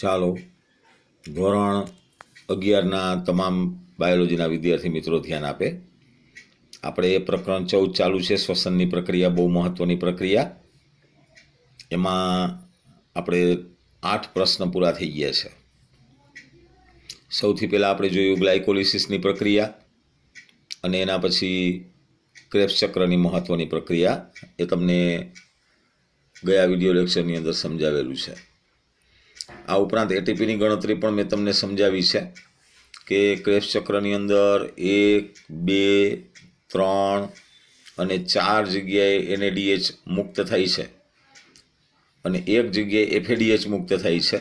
ચાલો ધોરણ 11ના તમામ બાયોલોજીના વિદ્યાર્થી મિત્રો ધ્યાન આપે. આપણે પ્રકરણ 14 ચાલુ છે, શ્વસનની પ્રક્રિયા, બહુ મહત્વની પ્રક્રિયા. એમાં આપણે 8 પ્રશ્ન પૂરા થઈ ગયા છે. સૌથી પહેલાં આપણે જોયું ગ્લાયકોલિસિસની પ્રક્રિયા અને એના પછી ક્રેબ્સ ચક્રની મહત્વની પ્રક્રિયા. એ તમને ગયા વિડીયો લેક્ચરની અંદર સમજાવેલું છે. આ ઉપરાંત એટીપીની ગણતરી પણ મેં તમને સમજાવી છે કે ક્રેબ્સ ચક્રની અંદર 1, 2, 3 અને 4 જગ્યાએ NADH મુક્ત થાય છે અને એક જગ્યાએ FADH મુક્ત થાય છે.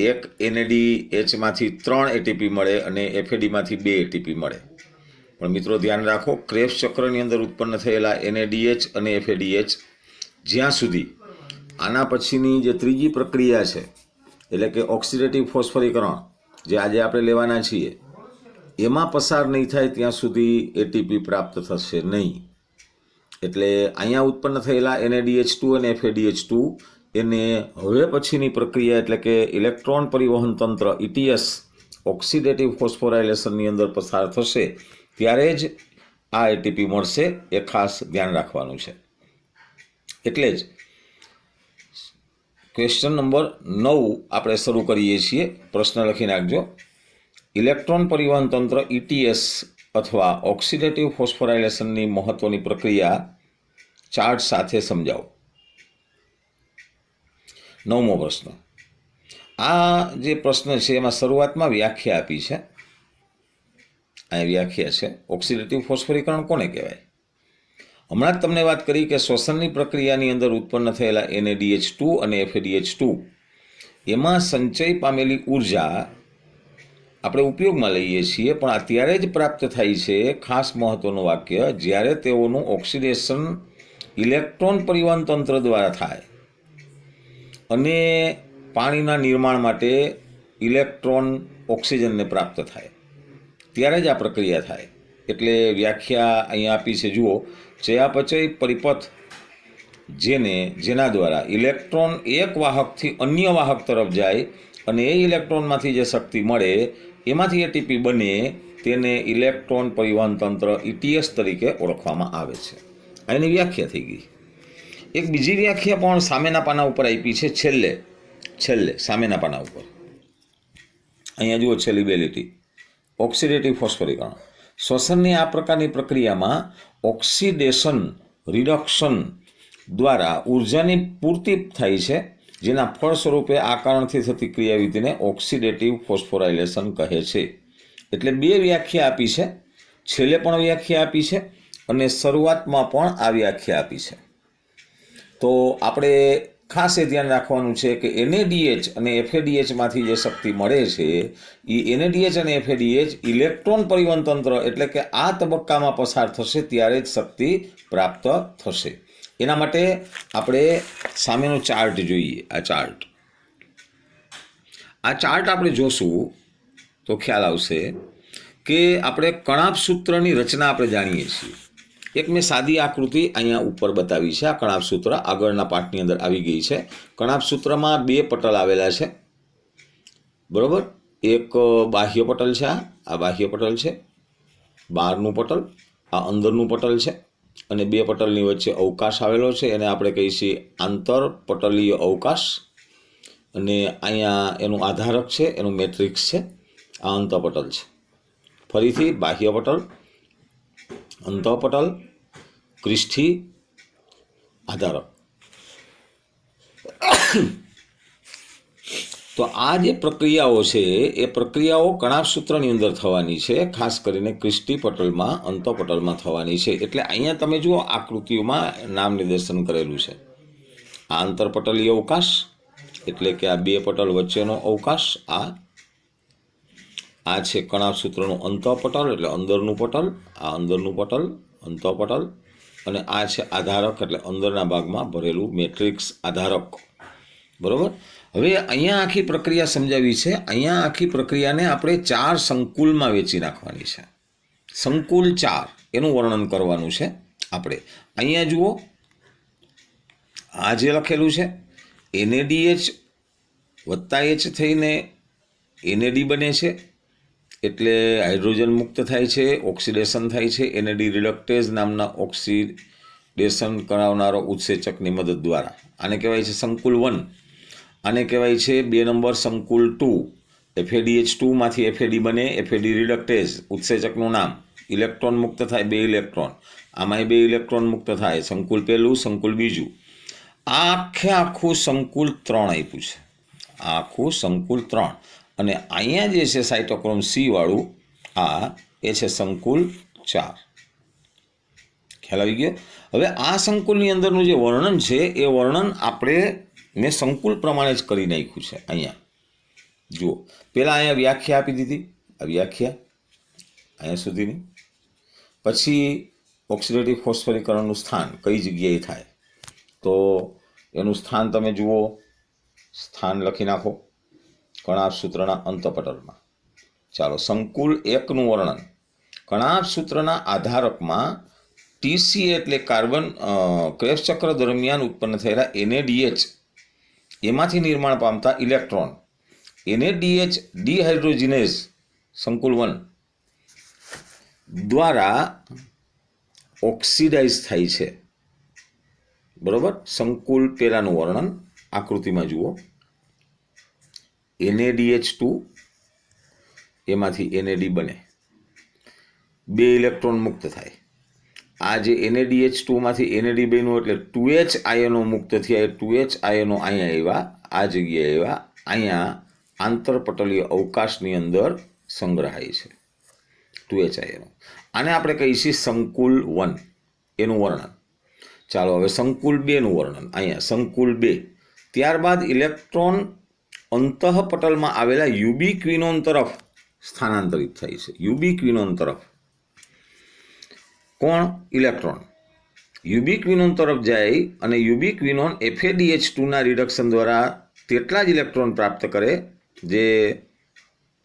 એક NADHમાંથી 3 એટીપી મળે અને FADમાંથી 2 એટીપી મળે. પણ મિત્રો ધ્યાન રાખો, ક્રેબ્સ ચક્રની અંદર ઉત્પન્ન થયેલા NADH અને FADH જ્યાં સુધી આના પછીની જે ત્રીજી પ્રક્રિયા છે, એટલે કે ઓક્સિડેટિવ ફોસ્ફરીકરણ, જે આજે આપણે લેવાના છીએ, એમાં પસાર નહીં થાય ત્યાં સુધી એટીપી પ્રાપ્ત થશે નહીં. એટલે અહીંયા ઉત્પન્ન થયેલા NADH2 અને FADH2 એને હવે પછીની પ્રક્રિયા એટલે કે ઇલેક્ટ્રોન પરિવહન તંત્ર ETS ઓક્સિડેટિવ ફોસ્ફોરાયલેશનની અંદર પસાર થશે ત્યારે જ આ એટીપી મળશે. એ ખાસ ધ્યાન રાખવાનું છે. એટલે જ ક્વેશ્ચન નંબર 9 આપણે શરૂ કરીએ છીએ. પ્રશ્ન લખી નાખજો. ઇલેક્ટ્રોન પરિવહન તંત્ર ETS અથવા ઓક્સિડેટિવ ફોસ્ફોરાયલેશનની મહત્વની પ્રક્રિયા ચાર્ટ સાથે સમજાવો. 9મો પ્રશ્ન. આ જે પ્રશ્ન છે એમાં શરૂઆતમાં વ્યાખ્યા આપી છે. અહીં વ્યાખ્યા છે, ઓક્સિડેટિવ ફોસ્ફરીકરણ કોને કહેવાય. હમણાં જ તમને વાત કરી કે શ્વસનની પ્રક્રિયાની અંદર ઉત્પન્ન થયેલા NADH2 અને FADH2 એમાં સંચય પામેલી ઉર્જા આપણે ઉપયોગમાં લઈએ છીએ, પણ અત્યારે જ પ્રાપ્ત થાય છે. ખાસ મહત્વનું વાક્ય, જ્યારે તેઓનું ઓક્સિડેશન ઇલેક્ટ્રોન પરિવહન તંત્ર દ્વારા થાય અને પાણીના નિર્માણ માટે ઇલેક્ટ્રોન ઓક્સિજનને પ્રાપ્ત થાય ત્યારે જ આ પ્રક્રિયા થાય. એટલે વ્યાખ્યા અહીંયા આપી છે, જુઓ. ચયાપચય પરિપથ જેના દ્વારા ઇલેક્ટ્રોન એક વાહકથી અન્ય વાહક તરફ જાય અને એ ઇલેક્ટ્રોનમાંથી જે શક્તિ મળે એમાંથી એટીપી બને, તેને ઇલેક્ટ્રોન પરિવહન તંત્ર ETS તરીકે ઓળખવામાં આવે છે. એની વ્યાખ્યા થઈ ગઈ. એક બીજી વ્યાખ્યા પણ સામેના પાના ઉપર આપી છે, છેલ્લે સામેના પાના ઉપર. અહીંયા જુઓ, છેલ્લી બે લીટી. ઓક્સિડેટિવ ફોસ્ફરીકરણ. શ્વસનની આ પ્રકારની પ્રક્રિયામાં ઓક્સિડેશન રિડક્શન દ્વારા ઉર્જાની પૂર્તિ થાય છે, જેના ફળ સ્વરૂપે આ કારણથી થતી ક્રિયાવિધિને ઓક્સિડેટિવ ફોસ્ફોરાયલેશન કહે છે. એટલે બે વ્યાખ્યા આપી છે. છેલ્લે પણ વ્યાખ્યા આપી છે અને શરૂઆતમાં પણ આ વ્યાખ્યા આપી છે. તો આપણે ખાસ એ ધ્યાન રાખવાનું છે કે NADH અને FADHમાંથી જે શક્તિ મળે છે એ NADH અને FADH ઇલેક્ટ્રોન પરિવહન તંત્ર એટલે કે આ તબક્કામાં પસાર થશે ત્યારે જ શક્તિ પ્રાપ્ત થશે. એના માટે આપણે સામેનો ચાર્ટ જોઈએ. આ ચાર્ટ આપણે જોશું તો ખ્યાલ આવશે કે આપણે કણાભ સૂત્રની રચના આપણે જાણીએ છીએ. એક મેં સાદી આકૃતિ અહીંયા ઉપર બતાવી છે. આ કણાભ સૂત્ર આગળના પાઠની અંદર આવી ગઈ છે. કણાભ સૂત્રમાં 2 પટલ આવેલા છે, બરોબર. એક બાહ્ય પટલ છે, આ બાહ્ય પટલ છે, બહારનું પટલ, આ અંદરનું પટલ છે, અને 2 પટલની વચ્ચે અવકાશ આવેલો છે. એને આપણે કહીએ છીએ આંતરપટલીય અવકાશ. અને અહીંયા એનું આધારક છે, એનું મેટ્રિક્સ છે. આ અંતઃપટલ છે. ફરીથી બાહ્ય પટલ, અંતઃપટલ, ક્રિસ્ટી, આધારક. તો આ જે પ્રક્રિયાઓ છે એ પ્રક્રિયાઓ કણાભ સૂત્રની અંદર થવાની છે, ખાસ કરીને ક્રિસ્ટી પટલમાં, અંતઃપટલમાં થવાની છે. એટલે અહીંયા તમે જુઓ, આકૃતિઓમાં નામ નિર્દેશન કરેલું છે. આ આંતરપટલીય અવકાશ એટલે કે આ 2 પટલ વચ્ચેનો અવકાશ. આ છે કણાભ સૂત્રનું અંતઃપટલ એટલે અંદરનું પટલ, આ અંદરનું પટલ, અંતઃપટલ, અને આ છે આધારક એટલે અંદરના ભાગમાં ભરેલું મેટ્રિક્સ, આધારક, બરોબર. હવે અહીંયા આખી પ્રક્રિયા સમજાવી છે. અહીંયા આખી પ્રક્રિયાને આપણે 4 સંકુલમાં વેચી નાખવાની છે. સંકુલ 4 એનું વર્ણન કરવાનું છે આપણે. અહીંયા જુઓ, આ જે લખેલું છે NADH વત્તા એચ થઈને NAD બને છે, એટલે હાઇડ્રોજન મુક્ત થાય છે, ઓક્સિડેશન થાય છે NAD રિડક્ટેઝ નામના ઓક્સિડેશન કરાવનારો ઉત્સેચકની મદદ દ્વારા. આને કહેવાય છે સંકુલ 1. આને કહેવાય છે 2 નંબર સંકુલ 2. FADH2 માંથી FAD બને, FAD રિડક્ટેઝ ઉત્સેચકનું નામ. ઇલેક્ટ્રોન મુક્ત થાય 2 ઇલેક્ટ્રોન, આમાંય 2 ઇલેક્ટ્રોન મુક્ત થાય. સંકુલ પહેલું, સંકુલ બીજું. આખું સંકુલ 3 આપ્યું છે, આખું સંકુલ 3. અને અહીંયા જે છે સાઇટોક્રોમ C વાળું, એ છે સંકુલ 4. ખ્યાલ આવી ગયો? હવે આ સંકુલની અંદરનું જે વર્ણન છે એ વર્ણન મેં સંકુલ પ્રમાણે જ કરી નાખ્યું છે. અહીંયા જુઓ, પહેલાં અહીંયા વ્યાખ્યા આપી દીધી, આ વ્યાખ્યા અહીંયા સુધીની. પછી ઓક્સિડેટિવ ફોસ્ફોરીકરણનું સ્થાન કઈ જગ્યાએ થાય, તો એનું સ્થાન તમે જુઓ, સ્થાન લખી નાખો કણાભ સૂત્રના અંતપટલમાં. ચાલો, સંકુલ 1નું વર્ણન. કણાભ સૂત્રના આધારકમાં TC એટલે કાર્બન ક્રેબ્સ ચક્ર દરમિયાન ઉત્પન્ન થયેલા NADH એમાંથી નિર્માણ પામતા ઇલેક્ટ્રોન NADH ડિહાઇડ્રોજિનેઝ સંકુલ 1 દ્વારા ઓક્સિડાઇઝ થાય છે. બરોબર? સંકુલ પહેલાનું વર્ણન આકૃતિમાં જુઓ. NADH2 એમાંથી NAD બને, 2 ઇલેક્ટ્રોન મુક્ત થાય. આ જે NADH2 માંથી NAD બન્યું એટલે 2H આયનો મુક્ત થયા. 2H આયનો અહીંયા આવ્યા, આ જગ્યાએ આવ્યા, અહીંયા આંતરપટલીય અવકાશની અંદર સંગ્રહાય છે 2H આયનો. આને આપણે કહીએ છીએ સંકુલ 1 એનું વર્ણન. ચાલો, હવે સંકુલ 2નું વર્ણન. અહીંયા સંકુલ 2. ત્યારબાદ ઇલેક્ટ્રોન અંતઃપટલમાં આવેલા યુબિક્વિનોન તરફ સ્થાનાંતરિત થાય છે. યુબિક્વિનોન તરફ. કોણ? ઇલેક્ટ્રોન યુબિક્વિનોન તરફ જાય અને યુબિક્વિનોન FADH2ના રિડક્શન દ્વારા તેટલા જ ઇલેક્ટ્રોન પ્રાપ્ત કરે જે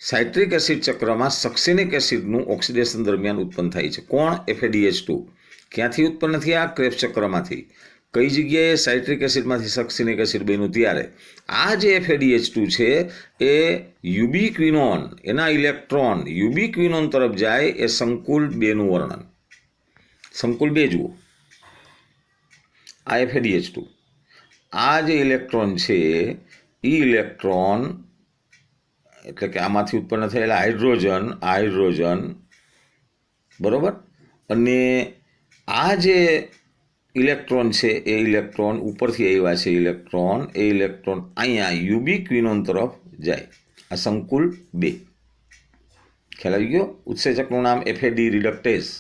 સાઇટ્રિક એસિડ ચક્રમાં સક્સિનિક એસિડનું ઓક્સિડેશન દરમિયાન ઉત્પન્ન થાય છે. કોણ? FADH2. ક્યાંથી ઉત્પન્ન થયા? ક્રેબ્સ ચક્રમાંથી. કઈ જગ્યાએ? સાઇટ્રિક એસિડમાંથી સક્સિનિક એસિડ બન્યું ત્યારે. આ જે FADH2 છે એ યુબિક્વિનોન, એના ઇલેક્ટ્રોન યુબિક્વિનોન તરફ જાય, એ સંકુલ 2નું વર્ણન. સંકુલ 2 જુઓ, આ FADH2. આ જે ઇલેક્ટ્રોન છે એ ઇલેક્ટ્રોન એટલે કે આમાંથી ઉત્પન્ન થયેલા હાઇડ્રોજન, બરોબર? અને આ જે ઇલેક્ટ્રોન છે એ ઇલેક્ટ્રોન ઉપરથી આવ્યા છે ઇલેક્ટ્રોન, એ ઇલેક્ટ્રોન અહીંયા યુબિક્વિનોન તરફ જાય. આ સંકુલ 2. ખ્યાલ આવી ગયો? ઉત્સેચકનું નામ FAD રિડક્ટેઝ.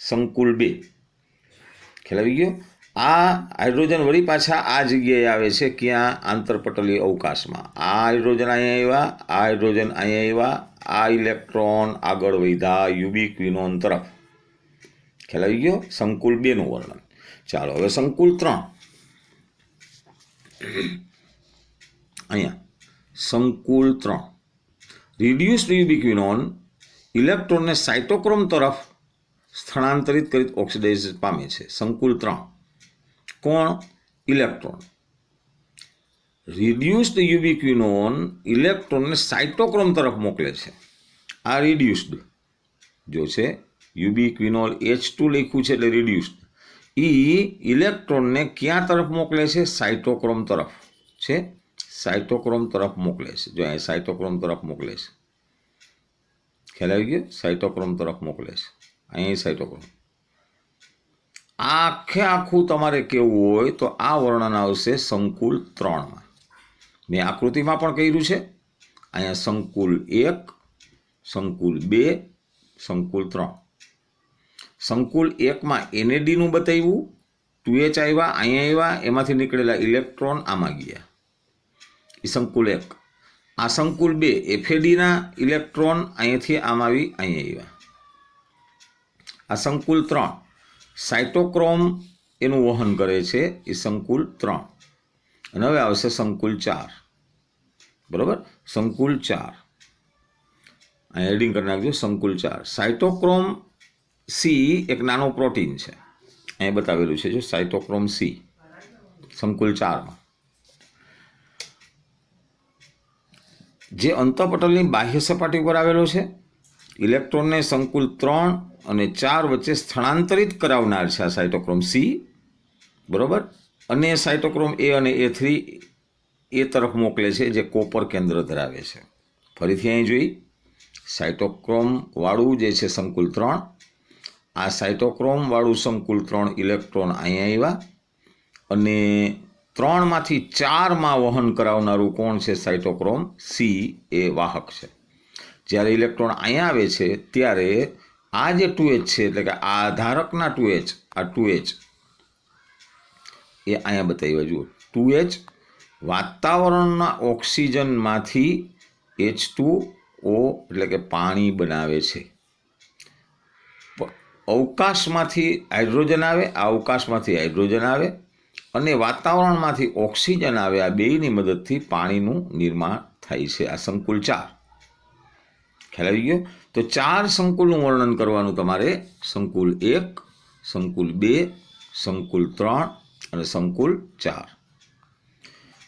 સંકુલ 2. ખ્યાલ આવી ગયો? આ હાઇડ્રોજન વળી પાછા આ જગ્યાએ આવે છે, ક્યાં? આંતરપટલીય અવકાશમાં. આ હાઇડ્રોજન અહીંયા આવ્યા, આ હાઇડ્રોજન અહીંયા આવ્યા, આ ઇલેક્ટ્રોન આગળ વધ્યા યુબિક્વિનોન તરફ. ખ્યાલ આવી ગયો? સંકુલ 2નું વર્ણન. ચાલો, હવે સંકુલ 3. અહીંયા સંકુલ 3. રિડ્યુસ્ડ યુબિક્વિનોન ઇલેક્ટ્રોનને સાઇટોક્રોમ તરફ સ્થળાંતરિત કરી ઓક્સિડાઇઝ પામે છે. સંકુલ 3. કોણ? ઇલેક્ટ્રોન. રિડ્યુસ્ડ યુબિક્વિનોન ઇલેક્ટ્રોનને સાઇટોક્રોમ તરફ મોકલે છે. આ રિડ્યુસ્ડ જો છે, યુબિક્વિનોલ H2 લખ્યું છે એટલે રિડ્યુસ્ડ. ઇલેક્ટ્રોનને ક્યાં તરફ મોકલે છે? સાઇટોક્રોમ તરફ છે, સાઇટોક્રોમ તરફ મોકલે છે. જો અહીં સાઇટોક્રોમ તરફ મોકલે છે. ખ્યાલ આવી ગયો? સાઇટોક્રોમ તરફ મોકલે છે. અહીં સાઇટોક્રોમ. આખું તમારે કેવું હોય તો આ વર્ણન આવશે સંકુલ 3માં. મેં આકૃતિમાં પણ કર્યું છે. અહીંયા સંકુલ 1, સંકુલ 2, સંકુલ 3. સંકુલ 1માં NADનું બતાવ્યું, 2H આવ્યા, અહીંયા આવ્યા, એમાંથી નીકળેલા ઇલેક્ટ્રોન આમાં ગયા. એ સંકુલ 1. આ સંકુલ 2 FADના ઇલેક્ટ્રોન અહીંયાથી આમ આવી અહીંયા આવ્યા. આ સંકુલ 3 સાઇટોક્રોમ એનું વહન કરે છે, એ સંકુલ 3. અને હવે આવશે સંકુલ 4. બરોબર? સંકુલ 4 અહીં એડિંગ કરી નાખજો. સંકુલ 4. સાઇટોક્રોમ C એક નાનો પ્રોટીન છે, અહીં બતાવેલું છે જો, સાઇટોક્રોમ C સંકુલ 4માં. જે અંતઃપટલની બાહ્ય સપાટી પર આવેલો છે. ઇલેક્ટ્રોનને સંકુલ 3 અને 4 વચ્ચે સ્થળાંતરિત કરાવનાર છે આ સાયટોક્રોમ સી, બરોબર. અને સાયટોક્રોમ એ અને A3 એ તરફ મોકલે છે જે કોપર કેન્દ્ર ધરાવે છે. ફરીથી અહીં જોઈ, સાયટોક્રોમ વાળું જે છે સંકુલ 3, આ સાયટોક્રોમ વાળું સંકુલ 3 ઇલેક્ટ્રોન અહીંયા આવ્યા અને 3માંથી 4માં વહન કરાવનારું કોણ છે? સાયટોક્રોમ સી એ વાહક છે. જ્યારે ઇલેક્ટ્રોન અહીંયા આવે છે ત્યારે આ જે 2H છે એટલે કે આ ધારકના 2H, આ 2H એ અહીંયા બતાવ્યા જુઓ. 2H વાતાવરણના ઓક્સિજનમાંથી H2O એટલે કે પાણી બનાવે છે. અવકાશમાંથી હાઇડ્રોજન આવે, આ અવકાશમાંથી હાઇડ્રોજન આવે અને વાતાવરણમાંથી ઓક્સિજન આવે. આ બેયની મદદથી પાણીનું નિર્માણ થાય છે. આ સંકુલ 4 ખ્યાલ આવી ગયો. તો 4 સંકુલનું વર્ણન કરવાનું તમારે. સંકુલ 1, સંકુલ 2, સંકુલ 3 અને સંકુલ 4.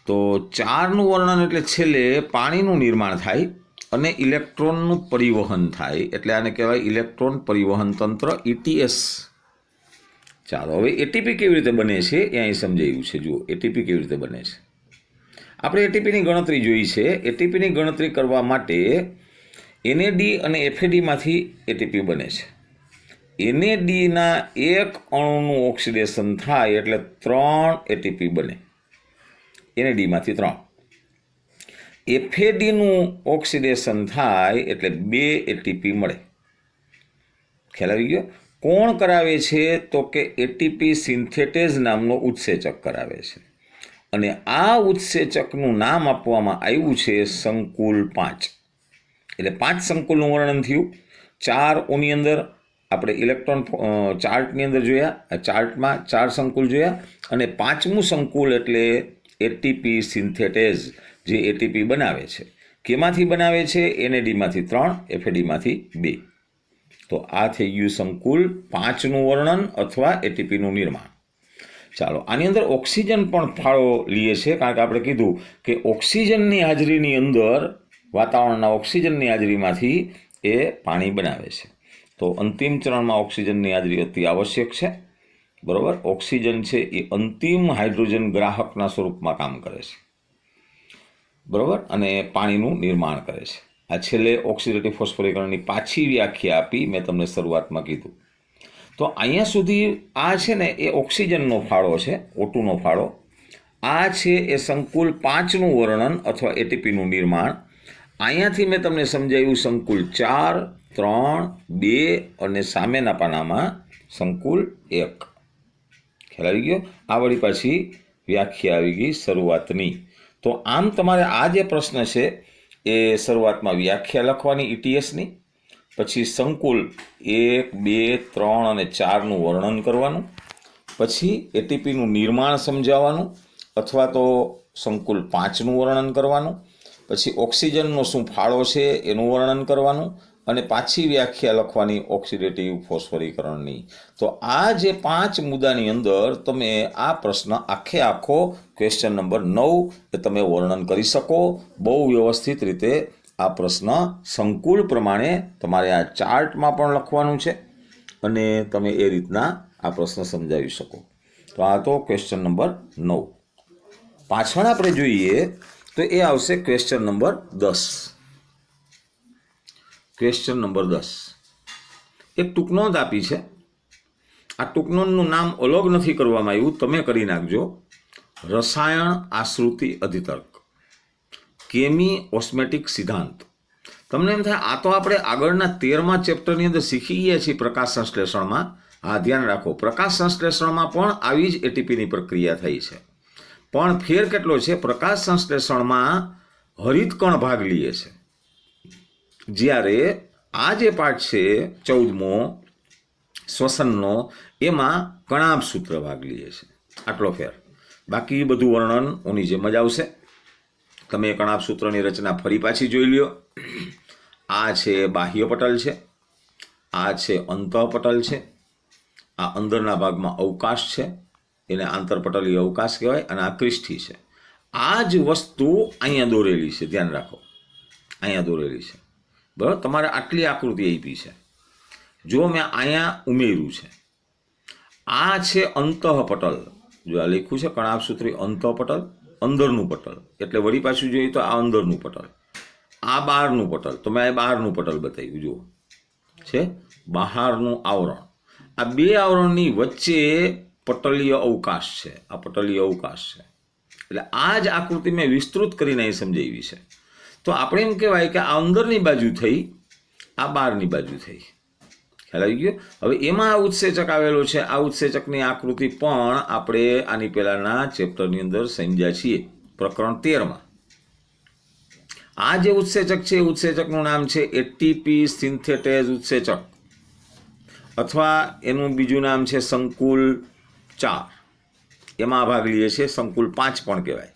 તો 4નું વર્ણન એટલે છેલ્લે પાણીનું નિર્માણ થાય અને ઇલેક્ટ્રોનનું પરિવહન થાય, એટલે આને કહેવાય ઇલેક્ટ્રોન પરિવહન તંત્ર, ETS. ચાલો, હવે એટીપી કેવી રીતે બને છે એ અહીં સમજાયું છે. જુઓ એટીપી કેવી રીતે બને છે. આપણે એટીપીની ગણતરી જોઈ છે. એટીપીની ગણતરી કરવા માટે NAD અને FADમાંથી એટીપી બને છે. NADના એક અણુનું ઓક્સિડેશન થાય એટલે 3 એટીપી બને. NADમાંથી 3. FADનું ઓક્સિડેશન થાય એટલે 2 એટીપી મળે. ખ્યાલ આવી ગયો. કોણ કરાવે છે? તો કે એટીપી સિન્થેટેઝ નામનો ઉત્સેચક કરાવે છે અને આ ઉત્સેચકનું નામ આપવામાં આવ્યું છે સંકુલ 5. એટલે 5 સંકુલનું વર્ણન થયું. 4 ઓની અંદર આપણે ઇલેક્ટ્રોન ચાર્ટની અંદર જોયા, આ ચાર્ટમાં 4 સંકુલ જોયા અને 5મું સંકુલ એટલે એટીપી સિન્થેટેઝ જે એટીપી બનાવે છે. કેમાંથી બનાવે છે? NADમાંથી 3, FADમાંથી 2. તો આ થઈ ગયું સંકુલ 5નું વર્ણન અથવા એટીપીનું નિર્માણ. ચાલો, આની અંદર ઓક્સિજન પણ ફાળો લે છે, કારણ કે આપણે કીધું કે ઓક્સિજનની હાજરીની અંદર, વાતાવરણના ઓક્સિજનની હાજરીમાંથી એ પાણી બનાવે છે. તો અંતિમ ચરણમાં ઓક્સિજનની હાજરી અતિ આવશ્યક છે, બરાબર. ઓક્સિજન છે એ અંતિમ હાઇડ્રોજન ગ્રાહકના સ્વરૂપમાં કામ કરે છે, બરાબર, અને પાણીનું નિર્માણ કરે છે. આ છેલ્લે ઓક્સિડેટિવ ફોસ્ફોરીકરણની પાછી વ્યાખ્યા આપી મેં તમને શરૂઆતમાં કીધું. તો અહીંયા સુધી આ છે ને એ ઓક્સિજનનો ફાળો છે, O2નો ફાળો. આ છે એ સંકુલ 5નું વર્ણન અથવા એટીપીનું નિર્માણ. અહીંયાથી મેં તમને સમજાવ્યું સંકુલ 4, 3, 2 અને સામેના પાનામાં સંકુલ 1. ખ્યાલ આવી ગયો. આ વળી પાછી વ્યાખ્યા આવી ગઈ શરૂઆતની. તો આમ તમારે આ જે પ્રશ્ન છે એ શરૂઆતમાં વ્યાખ્યા લખવાની ETSની, પછી સંકુલ 1, 2, 3 અને 4નું વર્ણન કરવાનું, પછી એટીપીનું નિર્માણ સમજાવવાનું અથવા તો સંકુલ 5નું વર્ણન કરવાનું, પછી ઓક્સિજનનો શું ફાળો છે એનું વર્ણન કરવાનું અને પાછી વ્યાખ્યા લખવાની ઓક્સિડેટિવ ફોસ્ફોરીકરણની. તો આ જે 5 મુદ્દાની અંદર તમે આ પ્રશ્ન આખો ક્વેશ્ચન નંબર 9 એ તમે વર્ણન કરી શકો. બહુ વ્યવસ્થિત રીતે આ પ્રશ્ન સંકુલ પ્રમાણે તમારે આ ચાર્ટમાં પણ લખવાનું છે અને તમે એ રીતના આ પ્રશ્ન સમજાવી શકો. તો આ તો ક્વેશ્ચન નંબર 9. પાછળ આપણે જોઈએ તો એ આવશે ક્વેશ્ચન નંબર 10. ક્વેશ્ચન નંબર 10 એક ટૂંકનોંધ આપી છે. આ ટૂંકનોંધનું નામ અલગ નથી કરવામાં આવ્યું, તમે કરી નાખજો. રસાયણ આશ્રુતિ અધિતર્ક, કેમી ઓસ્મેટિક સિદ્ધાંત. તમને એમ થાય આ તો આપણે આગળના 13મા ચેપ્ટરની અંદર શીખી ગયા છીએ પ્રકાશ સંશ્લેષણમાં. આ ધ્યાન રાખો, પ્રકાશ સંશ્લેષણમાં પણ આવી જ એટીપીની પ્રક્રિયા થઈ છે, પણ ફેર કેટલો છે? પ્રકાશ સંશ્લેષણમાં હરિતકણ ભાગ લે છે, જ્યારે આ જે પાઠ છે 14મો શ્વસનનો, એમાં કણાભ સૂત્ર ભાગ લે છે. આટલો ફેર. બાકી બધું વર્ણન ઓની જેમ જ આવશે. તમે કણાભ સૂત્રની રચના ફરી પાછી જોઈ લ્યો. આ છે બાહ્ય પટલ છે, આ છે અંતઃપટલ છે, આ અંદરના ભાગમાં અવકાશ છે, એને આંતરપટલીય અવકાશ કહેવાય, અને આ ક્રિસ્ટી છે. આ જ વસ્તુ અહીંયા દોરેલી છે, ધ્યાન રાખો. અહીંયા દોરેલી છે, બરાબર. તમારે આટલી આકૃતિ આપી છે, જો મેં અહીંયા ઉમેર્યું છે. આ છે અંતઃપટલ, જો આ લખ્યું છે કણાભસૂત્રી અંતઃપટલ, અંદરનું પટલ, એટલે વળી પાછું જોઈએ તો આ અંદરનું પટલ, આ બહારનું પટલ. તો મેં આ બહારનું પટલ બતાવ્યું, જુઓ છે બહારનું આવરણ. આ બે આવરણની વચ્ચે પટલીય અવકાશ છે, આ પટલીય અવકાશ છે. એટલે આ જ આકૃતિ મેં વિસ્તૃત કરીને એ સમજાવી છે. તો આપણે એમ કહેવાય કે આ અંદરની બાજુ થઈ, આ બહારની બાજુ થઈ. ખ્યાલ આવી ગયો? હવે એમાં આ ઉત્સેચક આવેલો છે. આ ઉત્સેચકની આકૃતિ પણ આપણે આની પહેલાના ચેપ્ટરની અંદર સમજ્યા છીએ, પ્રકરણ 13માં. આ જે ઉત્સેચક છે એ ઉત્સેચકનું નામ છે એટીપી સિન્થેટેઝ ઉત્સેચક, અથવા એનું બીજું નામ છે સંકુલ 4. એમાં ભાગ લઈએ છીએ, સંકુલ 5 પણ કહેવાય.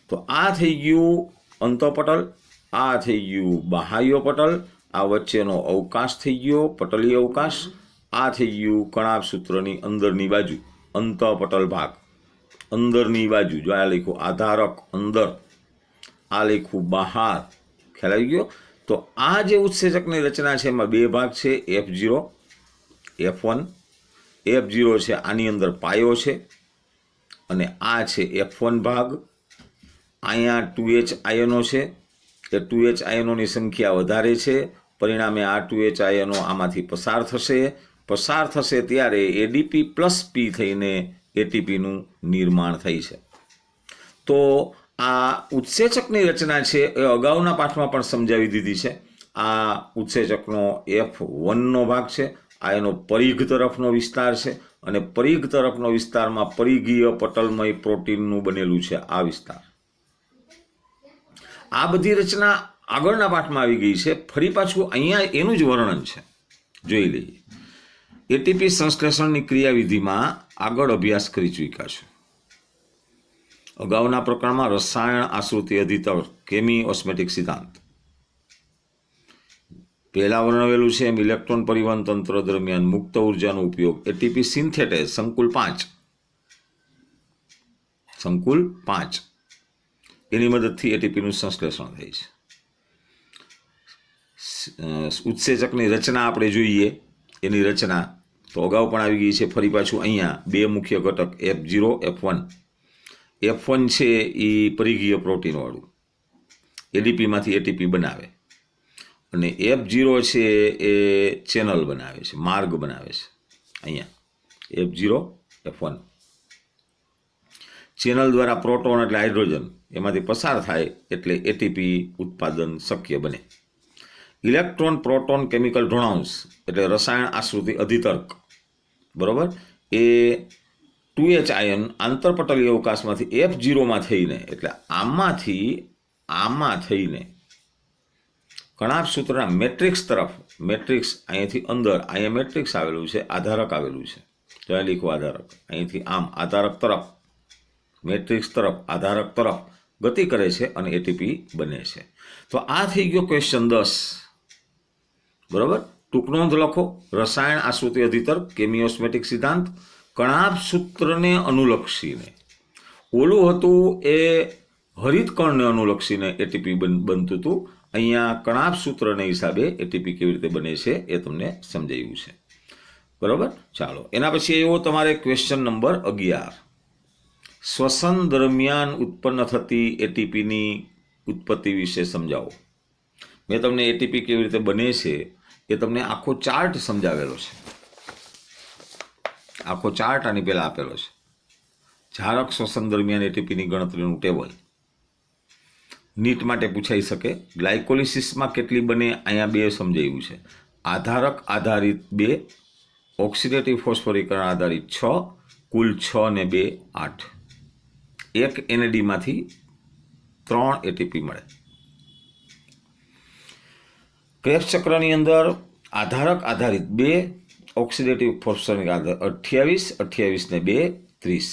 તો આ થઈ ગયું અંતઃપટલ, આ થઈ ગયું બાહ્ય પટલ, આ વચ્ચેનો અવકાશ થઈ ગયો પટલીય અવકાશ, આ થઈ ગયું કણાભસૂત્રની અંદરની બાજુ, અંતઃપટલ ભાગ, અંદરની બાજુ. જો આ લખ્યું આધારક અંદર, આ લખ્યું બહાર. ખ્યાલ આવી ગયો? તો આ જે ઉત્સેચકની રચના છે એમાં બે ભાગ છે, F0 F1. F0 છે આની અંદર પાયો છે, અને આ છે F1 ભાગ. અહીંયા 2H આયનો છે, એ 2H આયનોની સંખ્યા વધારે છે, પરિણામે આ 2H આયનો આમાંથી પસાર થશે ત્યારે એડીપી પ્લસ પી થઈને એટીપીનું નિર્માણ થાય છે. તો આ ઉત્સેચકની રચના છે એ અગાઉના પાઠમાં પણ સમજાવી દીધી છે. આ ઉત્સેચકનો F1નો ભાગ છે, આ એનો પરિઘ તરફનો વિસ્તાર છે, અને પરિઘ તરફનો વિસ્તારમાં પરિઘીય પટલમય પ્રોટીનનું બનેલું છે આ વિસ્તાર. આ બધી રચના આગળના પાઠમાં આવી ગઈ છે. ફરી પાછું અહીંયા એનું જ વર્ણન છે, જોઈ લઈએ. એટીપી સંશ્લેષણની ક્રિયાવિધિમાં આગળ અભ્યાસ કરી ચૂક્યા છો. અગાઉના પ્રકરણમાં રસાયણ આશ્રિત અધિતર્ક, કેમી ઓસ્મેટિક સિદ્ધાંત પહેલા વર્ણવેલું છે. એમ ઇલેક્ટ્રોન પરિવહન તંત્ર દરમિયાન મુક્ત ઉર્જાનો ઉપયોગ, એટીપી સિન્થેટેઝ સંકુલ 5, એની મદદથી એટીપીનું સંશ્લેષણ થાય છે. ઉત્સેચકની રચના આપણે જોઈએ, એની રચના તો અગાઉ પણ આવી ગઈ છે. ફરી પાછું અહીંયા બે મુખ્ય ઘટક F0 F1. F1 છે એ પરિઘીય પ્રોટીનવાળું, એડીપીમાંથી એટીપી બનાવે, અને F0 છે એ ચેનલ બનાવે છે, માર્ગ બનાવે છે. અહીંયા F0 F1 ચેનલ દ્વારા પ્રોટોન એટલે હાઇડ્રોજન એમાંથી પસાર થાય એટલે એટીપી ઉત્પાદન શક્ય બને. ઇલેક્ટ્રોન પ્રોટોન કેમિકલ ઢોળાંશ એટલે રસાયણ આશ્રિત અધિતર્ક, બરોબર, એ 2H આયન આંતરપટલીય અવકાશમાંથી F0માં થઈને, એટલે આમાં થઈને કણાભસૂત્રના મેટ્રિક્સ તરફ, મેટ્રિક્સ અહીંયાથી અંદર, અહીંયા મેટ્રિક્સ આવેલું છે, આધારક આવેલું છે, ત્યાં લખવું આધારક, અહીંથી આમ આધારક તરફ, મેટ્રિક્સ તરફ, આધારક તરફ ગતિ કરે છે અને એટીપી બને છે. તો આ થઈ ગયો ક્વેશ્ચન 10, બરોબર. ટૂંક નોંધ લખો. રસાયણ આશ્રિત અધિતર્ક, કેમિયોસ્મેટિક સિદ્ધાંત, કણાભસૂત્રને અનુલક્ષીને. ઓલું હતું એ હરિતકણને અનુલક્ષીને એટીપી બનતું હતું. અહીંયા કણાભસૂત્રને હિસાબે એટીપી કેવી રીતે બને છે એ તમને સમજાવ્યું છે, બરોબર. ચાલો, એના પછી એવો તમારે ક્વેશ્ચન નંબર 11, શ્વસન દરમિયાન ઉત્પન્ન થતી એટીપીની ઉત્પત્તિ વિશે સમજાવો. મેં તમને એટીપી કેવી રીતે બને છે એ તમને આખો ચાર્ટ સમજાવેલો છે. આખો ચાર્ટ આની પહેલા આપેલો છે. જારક શ્વસન દરમિયાન એટીપીની ગણતરીનું ટેબલ નીટ માટે પૂછાઈ શકે. ગ્લાયકોલિસિસમાં કેટલી બને અહીંયા 2 સમજાવ્યું છે. આધારક આધારિત 2, ઓક્સિડેટિવ ફોસ્ફોરીકરણ આધારિત 6, કુલ 6 ને 2 8. એક એનએડીમાંથી 3 એટીપી મળે. ક્રેબ્સ ચક્રની અંદર આધારક આધારિત 2, ઓક્સિડેટિવ ફોસ્ફોરિક આધાર 28, 28 ને 2 30,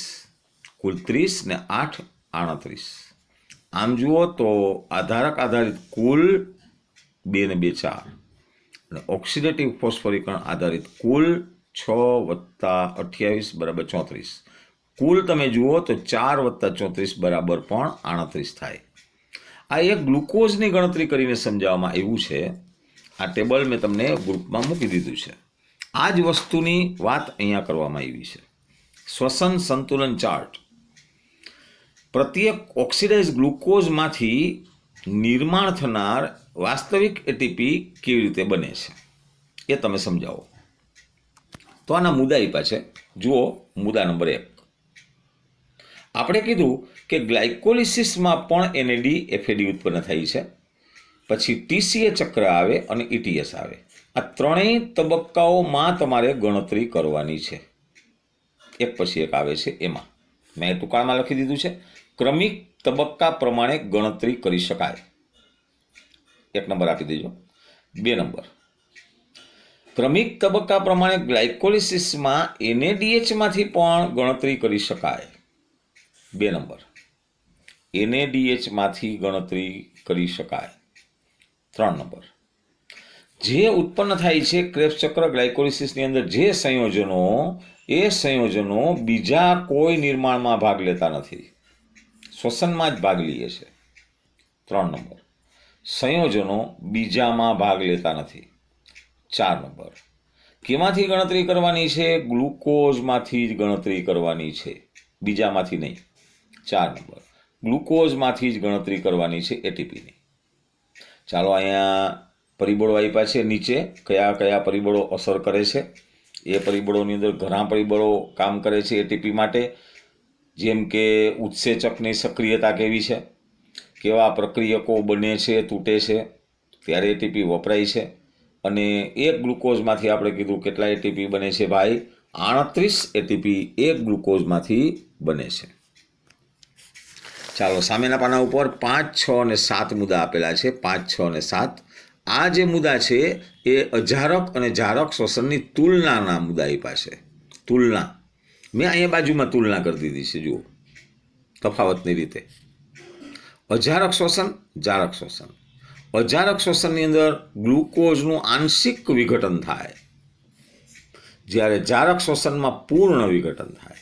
કુલ 30 ને 8 38. આમ જુઓ તો આધારક આધારિત કુલ 2 ને 2 4, અને ઓક્સિડેટિવ ફોસ્ફોરીકરણ આધારિત કુલ 6 + 28 = 34. કુલ તમે જુઓ તો 4 + 34 = પણ 38 થાય. આ એક ગ્લુકોઝની ગણતરી કરીને સમજાવવામાં આવ્યું છે. આ ટેબલ મેં તમને ગ્રુપમાં મૂકી દીધું છે. આ જ વસ્તુની વાત અહીંયા કરવામાં આવી છે. શ્વસન સંતુલન ચાર્ટ. પ્રત્યેક ઓક્સિડાઇઝ ગ્લુકોઝમાંથી નિર્માણ થનાર વાસ્તવિક એટીપી કેવી રીતે બને છે એ તમે સમજાવો. તો આના મુદ્દા આપ્યા છે. જુઓ મુદ્દા નંબર 1. આપણે કીધું કે ગ્લાયકોલિસિસમાં પણ NAD FAD ઉત્પન્ન થાય છે. પછી TCA ચક્ર આવે અને ETS આવે. આ ત્રણેય તબક્કાઓમાં તમારે ગણતરી કરવાની છે. એક પછી એક આવે છે. એમાં મેં ટૂંકાણમાં લખી દીધું છે, ક્રમિક તબક્કા પ્રમાણે ગણતરી કરી શકાય. 1 નંબર આપી દેજો. 2 નંબર, ક્રમિક તબક્કા પ્રમાણે ગ્લાયકોલિસિસમાં NADH-માંથી પણ ગણતરી કરી શકાય. 2 નંબર, NADH-માંથી ગણતરી કરી શકાય. 3 નંબર, જે ઉત્પન્ન થાય છે ક્રેબ્સ ચક્ર ગ્લાયકોલિસિસની અંદર જે સંયોજનો, એ સંયોજનો બીજા કોઈ નિર્માણમાં ભાગ લેતા નથી, શ્વસનમાં જ ભાગ લે છે. 3 નંબર, સંયોજનો બીજામાં ભાગ લેતા નથી. 4 નંબર, કેમાંથી ગણતરી કરવાની છે? ગ્લુકોઝમાંથી જ ગણતરી કરવાની છે, બીજામાંથી નહીં. 4 નંબર, ગ્લુકોઝમાંથી જ ગણતરી કરવાની છે, એટીપીની. ચાલો અહીંયા પરિબળો આપ્યા છે નીચે, કયા કયા પરિબળો અસર કરે છે. એ પરિબળોની અંદર ઘણા પરિબળો કામ કરે છે એટીપી માટે, જેમ કે ઉત્સેચકની સક્રિયતા કેવી છે, કેવા પ્રક્રિયકો બને છે, તૂટે છે, ત્યારે એટીપી વપરાય છે. અને એક ગ્લુકોઝમાંથી આપણે કીધું કેટલા એટીપી બને છે ભાઈ? 38 એટીપી એક ગ્લુકોઝમાંથી બને છે. ચાલો સામેના પાના ઉપર 5, 6 અને 7 મુદ્દા આપેલા છે. 5, 6 અને 7. આ જે મુદ્દા છે એ અજારક અને જારક શ્વસનની તુલનાના મુદ્દા આપ્યા છે. તુલના મેં અહીંયા બાજુમાં તુલના કરી દીધી છે. જુઓ તફાવતની રીતે. અજારક શ્વસન, જારક શ્વસન. અજારક શ્વસનની અંદર ગ્લુકોઝનું આંશિક વિઘટન થાય, જ્યારે જારક શ્વસનમાં પૂર્ણ વિઘટન થાય.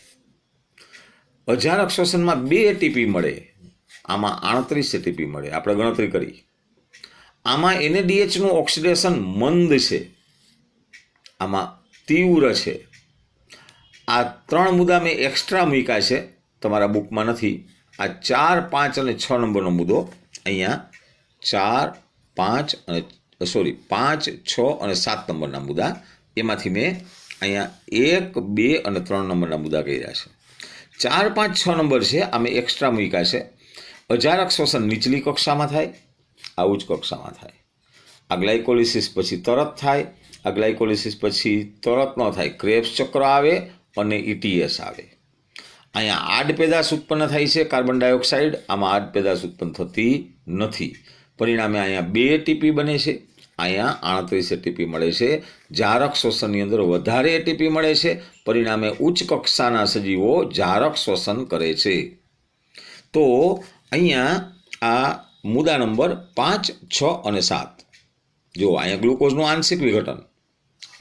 અજારક શ્વસનમાં 2 એટીપી મળે, આમાં 38 એટીપી મળે. આપણે ગણતરી કરી. આમાં NADH-નું ઓક્સિડેશન મંદ છે, આમાં તીવ્ર છે. આ 3 મુદ્દા મેં એક્સ્ટ્રા મૂક્યા છે, તમારા બુકમાં નથી. આ 4, 5 અને 6 નંબરનો મુદ્દો અહીંયા 4, 5 અને 6 અને 7 નંબરના મુદ્દા, એમાંથી મેં અહીંયા 1, 2 અને 3 નંબરના મુદ્દા કર્યા છે. 4, 5, 6 નંબર છે આ મેં એક્સ્ટ્રા મૂક્યા છે. અજારક શ્વસન નીચલી કક્ષામાં થાય, આ ઉચ્ચ કક્ષામાં થાય. આ ગ્લાયકોલિસિસ પછી તરત થાય, આ ગ્લાયકોલિસિસ પછી તરત ન થાય. ક્રેબ્સ ચક્ર આવે અને ETS આવે. અહીંયા આડ પેદાશ ઉત્પન્ન થાય છે, કાર્બન ડાયોક્સાઇડ. આમાં આડ પેદાશ ઉત્પન્ન થતી નથી. પરિણામે અહીંયા 2 એટીપી બને છે, અહીંયા 38 એટીપી મળે છે. જારક શ્વસનની અંદર વધારે એટીપી મળે છે, પરિણામે ઉચ્ચ કક્ષાના સજીવો જારક શ્વસન કરે છે. તો અહીંયા આ મુદ્દા નંબર 5, 6 અને 7. જો અહીંયા ગ્લુકોઝનું આંશિક વિઘટન,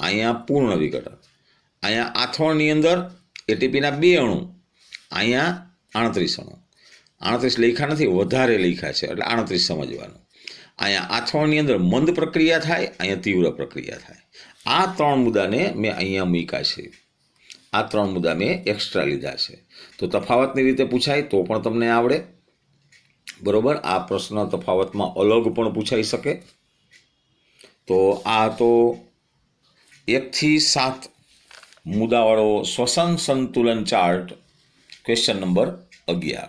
અહીંયા પૂર્ણ વિઘટન. અહીંયા આથોણની અંદર એટીપીના 2 અણુ, અહીંયા 38 અણુ. 38 લખ્યા નથી, વધારે લખ્યા છે, એટલે 38 સમજવાનું. અહીંયા આથોણની અંદર મંદ પ્રક્રિયા થાય, અહીંયા તીવ્ર પ્રક્રિયા થાય. આ 3 મુદ્દાને મેં અહીંયા મૂક્યા છે. આ 3 મુદ્દા મેં એક્સ્ટ્રા લીધા છે. તો તફાવતની રીતે પૂછાય તો પણ તમને આવડે, બરોબર. આ પ્રશ્ન તફાવતમાં અલગ પણ પૂછાઈ શકે. તો આ તો 1 થી 7 મુદ્દાવાળો શ્વસન સંતુલન ચાર્ટ ક્વેશ્ચન નંબર 11.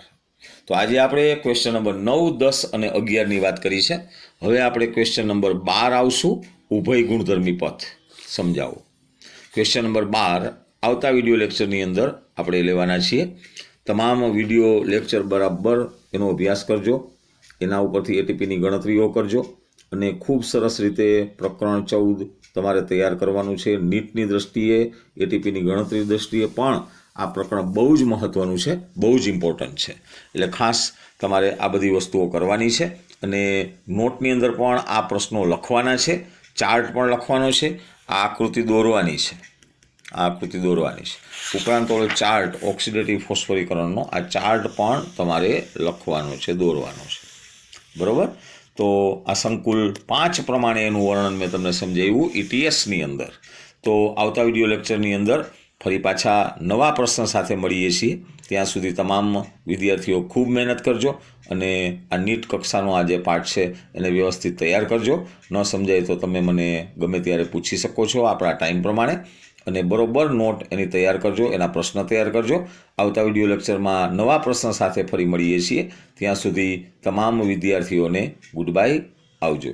તો આજે આપણે ક્વેશ્ચન નંબર 9, 10 અને 11ની વાત કરી છે. હવે આપણે ક્વેશ્ચન નંબર 12 આવશું, ઉભય ગુણધર્મી પથ સમજાવો. ક્વેશ્ચન નંબર 12 આવતા વિડીયો લેક્ચરની અંદર આપણે લેવાના છીએ. તમામ વિડીયો લેક્ચર બરાબર એનો અભ્યાસ કરજો, એના ઉપરથી એટીપીની ગણતરીઓ કરજો અને ખૂબ સરસ રીતે પ્રકરણ 14 તમારે તૈયાર કરવાનું છે. નીટની દ્રષ્ટિએ, એટીપીની ગણતરીની દ્રષ્ટિએ પણ આ પ્રકરણ બહુ જ મહત્ત્વનું છે, બહુ જ ઇમ્પોર્ટન્ટ છે. એટલે ખાસ તમારે આ બધી વસ્તુઓ કરવાની છે. અને નોટની અંદર પણ આ પ્રશ્નો લખવાના છે, ચાર્ટ પણ લખવાનો છે, આ આકૃતિ દોરવાની છે, આ આકૃતિ દોરવાની છે. ઉપરાંત ઓલો ચાર્ટ ઓક્સિડેટિવ ફોસ્ફોરીકરણનો આ ચાર્ટ પણ તમારે લખવાનો છે, દોરવાનો છે. બરાબર. તો આ સંકુલ 5 પ્રમાણે એનું વર્ણન મેં તમને સમજાવ્યું ETSની અંદર. તો આવતા વિડીયો લેક્ચરની અંદર ફરી પાછા નવા પ્રશ્ન સાથે મળીએ છીએ. ત્યાં સુધી તમામ વિદ્યાર્થીઓ ખૂબ મહેનત કરજો અને આ નીટ કક્ષાનો આ જે પાઠ છે એને વ્યવસ્થિત તૈયાર કરજો. ન સમજાય તો તમે મને ગમે ત્યારે પૂછી શકો છો આપણા ટાઈમ પ્રમાણે, અને બરોબર નોટ એની તૈયાર કરજો, એના પ્રશ્ન તૈયાર કરજો. આવતા વિડીયો લેક્ચરમાં નવા પ્રશ્ન સાથે ફરી મળીએ છીએ. ત્યાં સુધી તમામ વિદ્યાર્થીઓને ગુડ બાય, આવજો.